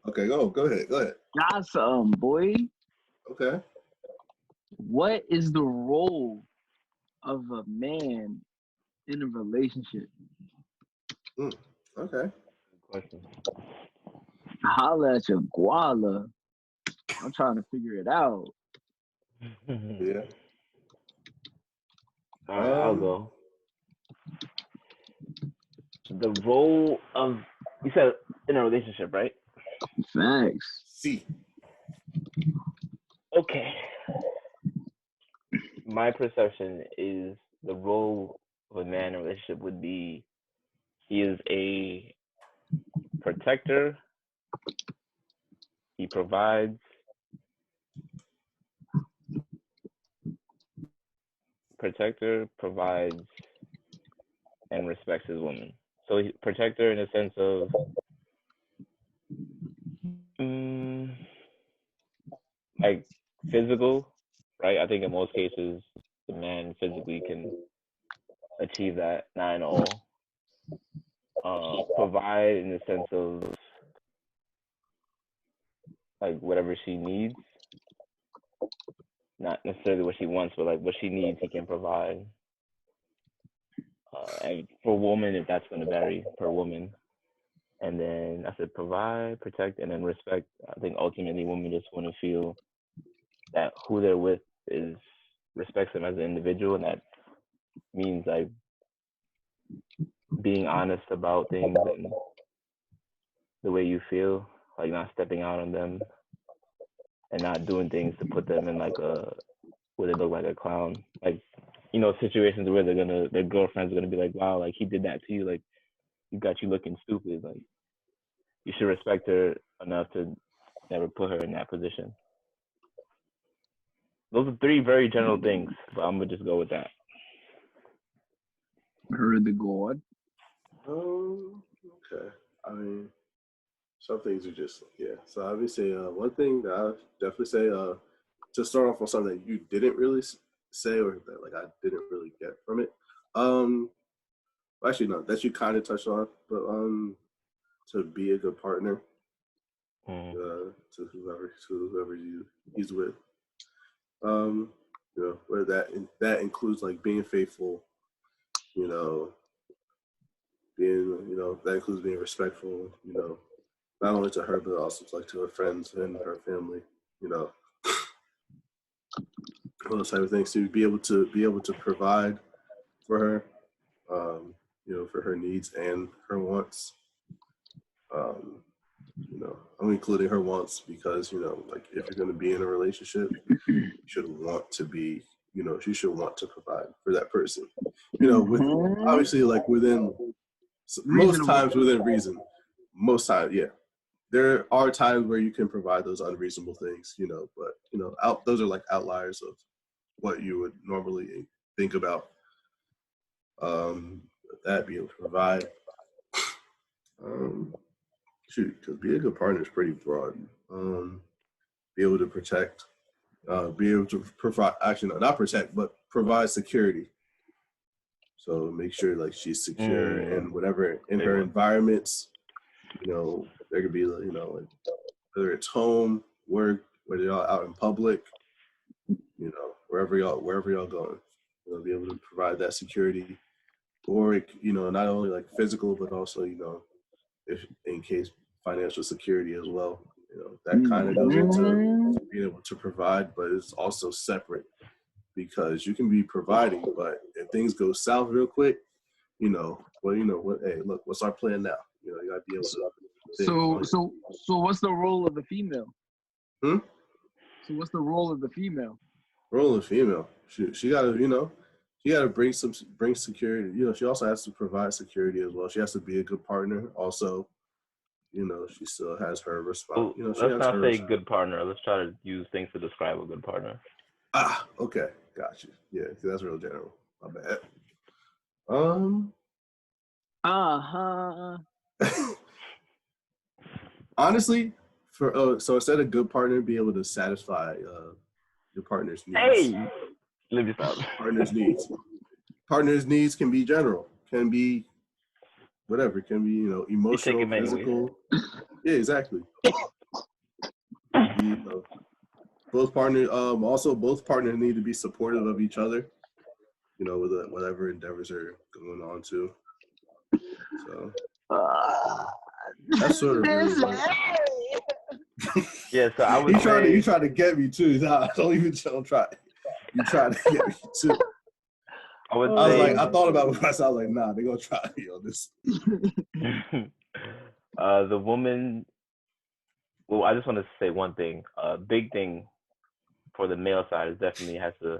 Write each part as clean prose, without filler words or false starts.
Okay, go ahead. Go ahead. Got some, boy. Okay. What is the role of a man in a relationship? Okay. Good question. Holla at your guala. I'm trying to figure it out. Yeah. All right, I'll go. The role of, you said in a relationship, right? Facts. See. Okay. My perception is the role of a man in a relationship would be he is a protector, he provides, and respects his woman. So he's protector in the sense of like physical, right? I think in most cases the man physically can achieve that, not in all. Provide in the sense of like whatever she needs, not necessarily what she wants, but like what she needs, he can provide. And for woman, if that's going to vary per woman. And then I said provide, protect, and then respect. I think ultimately women just want to feel that who they're with is respects them as an individual, and that means like being honest about things and the way you feel, like not stepping out on them and not doing things to put them in like where they look like a clown. Like, you know, situations where their girlfriends are gonna be like, wow, like he did that to you, like he got you looking stupid. Like you should respect her enough to never put her in that position. Those are three very general things, but I'm gonna just go with that. Heard the God. Okay. I mean, some things are just So I would say one thing that I definitely say to start off on something that you didn't really say or that like I didn't really get from it. Actually no, that you kind of touched on, but to be a good partner to whoever he's with. You know, where that includes like being faithful, you know, that includes being respectful, you know, not only to her but also like to her friends and her family, you know, all those type of things, to be able to provide for her, you know, for her needs and her wants. You know, I'm including her wants because, you know, like if you're going to be in a relationship, you should want to be, you know, you should want to provide for that person, you know, with obviously like within most times within reason. Most times, yeah. There are times where you can provide those unreasonable things, you know, but you know, those are like outliers of what you would normally think about. That be able to provide. Because being a good partner is pretty broad. Be able to protect, be able to provide. Actually, no, not protect, but provide security. So make sure like she's secure and whatever in her environments. You know, there could be, you know, like whether it's home, work, whether y'all out in public, you know, wherever y'all going, you know, be able to provide that security, or you know, not only like physical, but also, you know, if in case financial security as well. You know, that kind of goes into being able to provide, but it's also separate because you can be providing, but if things go south real quick, you know, well, you know what? Hey, look, what's our plan now? You know, you gotta be able to. So what's the role of the female? So what's the role of the female? Role of the female. She gotta, you know, she gotta bring security. You know, she also has to provide security as well. She has to be a good partner. Also, you know, she still has her response. You know, let's not say good partner. Let's try to use things to describe a good partner. Okay, got you. Yeah, that's real general. My bad. Honestly, so instead of good partner, be able to satisfy your partner's needs. Hey, let me stop. Partner's needs. Partner's needs can be general, can be whatever, can be, you know, emotional, physical. Yeah, exactly. both partners. Also, both partners need to be supportive of each other. With whatever endeavors are going on too. So that's sort of really Yeah, so I would you try to get me too. Nah, don't try. You try to get me too. I thought about it myself. I was like, nah, they're gonna try me on this. The woman. Well, I just want to say one thing. Big thing for the male side is definitely has to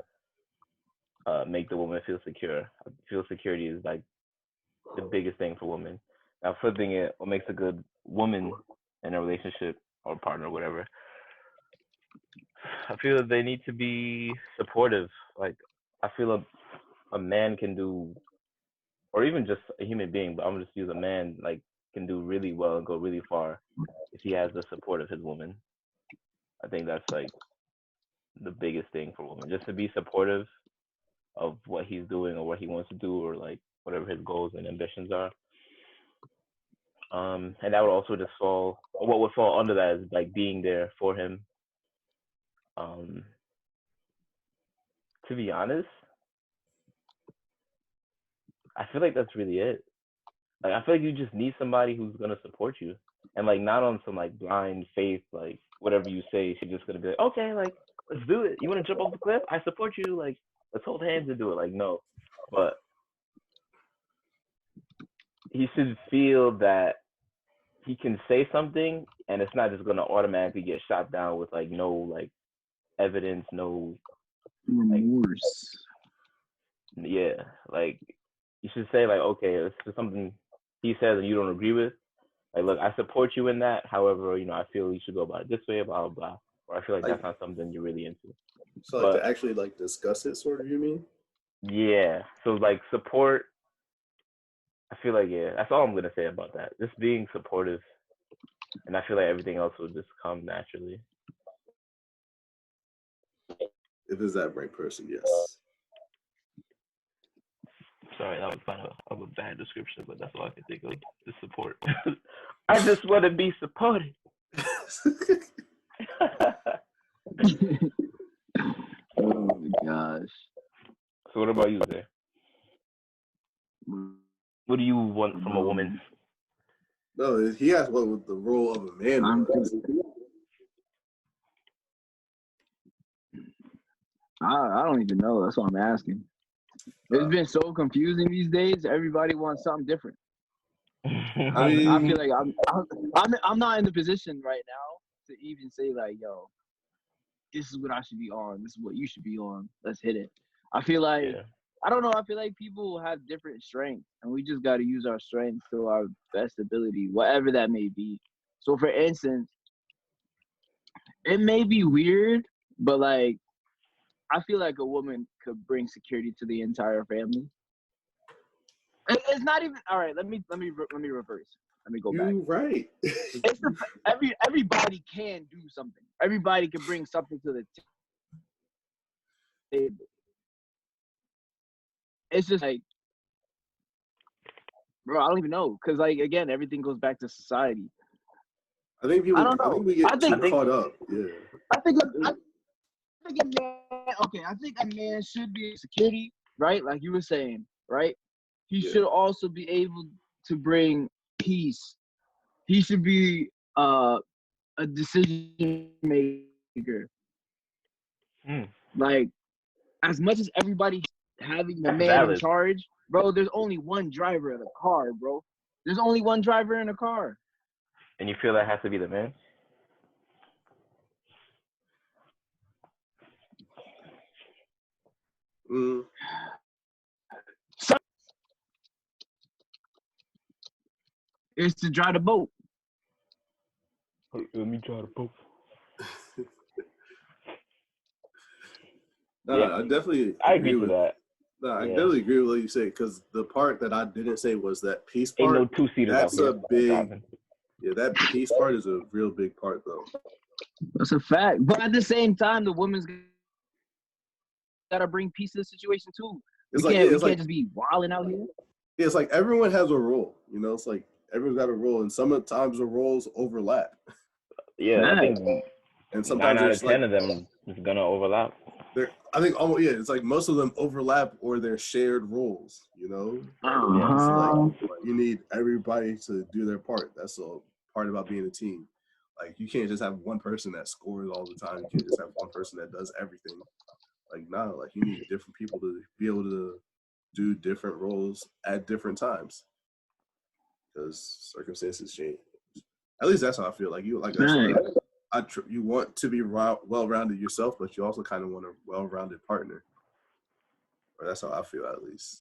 make the woman feel secure. Feel security is like the biggest thing for women. Now, flipping it, what makes a good woman in a relationship or partner, or whatever, I feel that they need to be supportive. Like, I feel a man can do, or even just a human being, but I'm gonna just use a man, like, can do really well and go really far if he has the support of his woman. I think that's like the biggest thing for women, just to be supportive of what he's doing or what he wants to do or like whatever his goals and ambitions are. And that would also just fall, or what would fall under that is like being there for him. To be honest, I feel like that's really it. Like, I feel like you just need somebody who's gonna support you, and like not on some like blind faith, like whatever you say, she's just gonna be like, okay, like let's do it. You want to jump off the cliff? I support you. Like, let's hold hands and do it. Like, no, but he should feel that he can say something, and it's not just gonna automatically get shot down with like no like evidence, no remorse. Like, yeah, like you should say like, okay, this is something he says and you don't agree with. Like, look, I support you in that. However, I feel you should go about it this way, blah blah blah. Or I feel like that's not something you're really into. So like, to actually like discuss it, sort of, you mean? Yeah. So like support. I feel like, yeah, that's all I'm gonna say about that. Just being supportive, and I feel like everything else will just come naturally. If it's that right person, yes. Sorry, that was kind of a bad description, but that's all I can think of. Is support. I just want to be supported. Oh my gosh. So what about you, Zay? What do you want from a woman? No, he asked what the role of a man was. I don't even know. That's what I'm asking. It's been so confusing these days. Everybody wants something different. I feel like I'm not in the position right now to even say like, yo, this is what I should be on. This is what you should be on. Let's hit it. I feel like, I don't know. I feel like people have different strengths, and we just got to use our strengths to our best ability, whatever that may be. So, for instance, it may be weird, but like, I feel like a woman could bring security to the entire family. It's not even all right. Let me reverse. Let me go back. You're right. It's everybody can do something. Everybody can bring something to the table. It's just like, bro, I don't even know, because like again, everything goes back to society. I think people. I think we get too caught up. Yeah. I think a man. Okay, I think a man should be security, right? Like you were saying, right? He should also be able to bring peace. He should be a decision maker. Like, as much as everybody having the man in charge, bro, there's only one driver in a car, bro. There's only one driver in a car. And you feel that has to be the man? It's to drive the boat. Let me drive the boat. I definitely agree with that. No, I definitely agree with what you say, because the part that I didn't say was that peace part. Ain't no two-seaters. That's a big. Yeah, that peace part is a real big part, though. That's a fact. But at the same time, the woman's gotta bring peace to the situation too. We can't just be wilding out here. Yeah, it's like everyone has a role. It's like everyone's got a role, and sometimes the roles overlap. Yeah, I think And 9 sometimes out of there's 10 like of them is gonna overlap. I think almost it's like most of them overlap or they're shared roles. You know, it's like you need everybody to do their part. That's a part about being a team. Like you can't just have one person that scores all the time. You can't just have one person that does everything. Like like you need different people to be able to do different roles at different times because circumstances change. At least that's how I feel. Like you, like that's why you want to be well-rounded yourself, but you also kind of want a well-rounded partner. Or that's how I feel, at least.